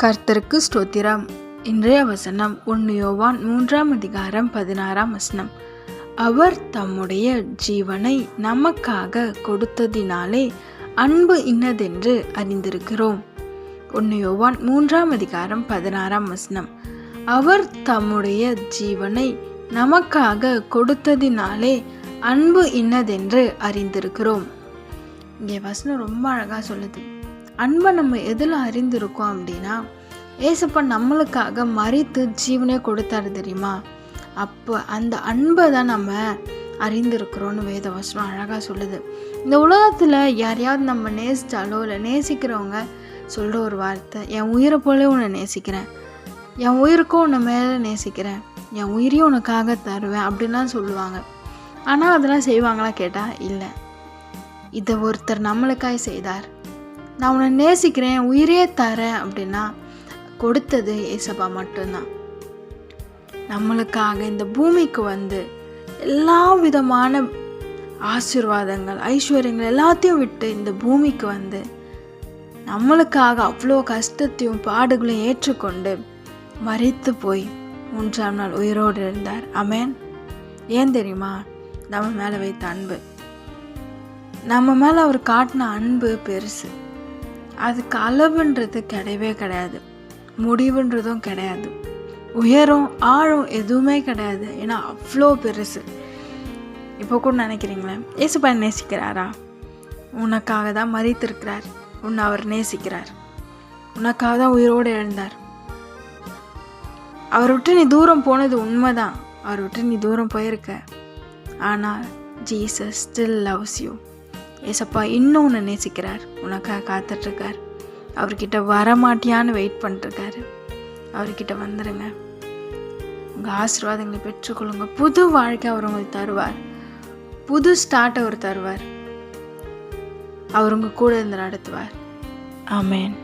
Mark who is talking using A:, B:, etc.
A: கர்த்தருக்கு ஸ்தோத்திரம். இன்றைய வசனம் 1 யோவான் 3:16. அவர் தம்முடைய ஜீவனை நமக்காக கொடுத்ததினாலே அன்பு இன்னதென்று அறிந்திருக்கிறோம். 1 யோவான் 3:16. அவர் தம்முடைய ஜீவனை நமக்காக கொடுத்ததினாலே அன்பு இன்னதென்று அறிந்திருக்கிறோம். இங்கே வசனம் ரொம்ப அழகாக சொல்லுது. அன்பை நம்ம எதில் அறிந்திருக்கோம் அப்படின்னா, ஏசப்பா நம்மளுக்காக மரித்து ஜீவனே கொடுத்தாரு தெரியுமா? அப்போ அந்த அன்பை தான் நம்ம அறிந்திருக்கிறோன்னு வேதவசனம் அழகாக சொல்லுது. இந்த உலகத்தில் யாரையாவது நம்ம நேசித்தாலோ இல்லை நேசிக்கிறவங்க சொல்கிற ஒரு வார்த்தை, என் உயிரை போலே உன்னை நேசிக்கிறேன், என் உயிருக்கும் உன்னை மேலே நேசிக்கிறேன், என் உயிரையும் உனக்காக தருவேன் அப்படின்லாம் சொல்லுவாங்க. ஆனால் அதெல்லாம் செய்வாங்களா கேட்டால் இல்லை. இதை ஒருத்தர் நம்மளுக்காய் செய்தார். நான் உன்னை நேசிக்கிறேன், உயிரே தரேன் அப்படின்னா கொடுத்தது ஏசப்பா மட்டும்தான். நம்மளுக்காக இந்த பூமிக்கு வந்து எல்லா விதமான ஆசீர்வாதங்கள் ஐஸ்வர்யங்கள் எல்லாத்தையும் விட்டு இந்த பூமிக்கு வந்து நம்மளுக்காக அவ்வளோ கஷ்டத்தையும் பாடுகளையும் ஏற்றுக்கொண்டு மரித்து போய் 3ஆம் நாள் உயிரோடு இருந்தார். ஆமென். ஏன் தெரியுமா? நம்ம மேலே வைத்த அன்பு. நம்ம மேலே அவர் காட்டின அன்பு பெருசு. அதுக்கு அளவுன்றது கிடையவே கிடையாது, முடிவுன்றதும் கிடையாது, உயரம் ஆழம் எதுவுமே கிடையாது. ஏன்னா அவ்வளோ பெருசு. இப்போ கூட நினைக்கிறீங்களே, ஏசப்பா நேசிக்கிறாரா? உனக்காக தான் மரித்திருக்கிறார், உன்னை அவர் நேசிக்கிறார், உனக்காக தான் உயிரோடு எழுந்தார். அவரை விட்டு நீ தூரம் போனது உண்மைதான், அவரை விட்டு நீ தூரம் போயிருக்க. ஆனால் ஜீசஸ் ஸ்டில் லவ்ஸ் யூ. ஏசப்பா இன்னும் உன்னை நேசிக்கிறார், உனக்காக காத்துட்ருக்கார். அவர்கிட்ட வரமாட்டியான்னு வெயிட் பண்ணிட்டுருக்காரு. அவர்கிட்ட வந்துடுங்க, உங்கள் ஆசீர்வாதங்களை பெற்றுக்கொள்ளுங்க. புது வாழ்க்கை அவர் உங்களுக்கு தருவார், புது ஸ்டார்ட் அவர் தருவார். அவர் உங்கள் கூட இருந்து நடத்துவார். ஆமென்.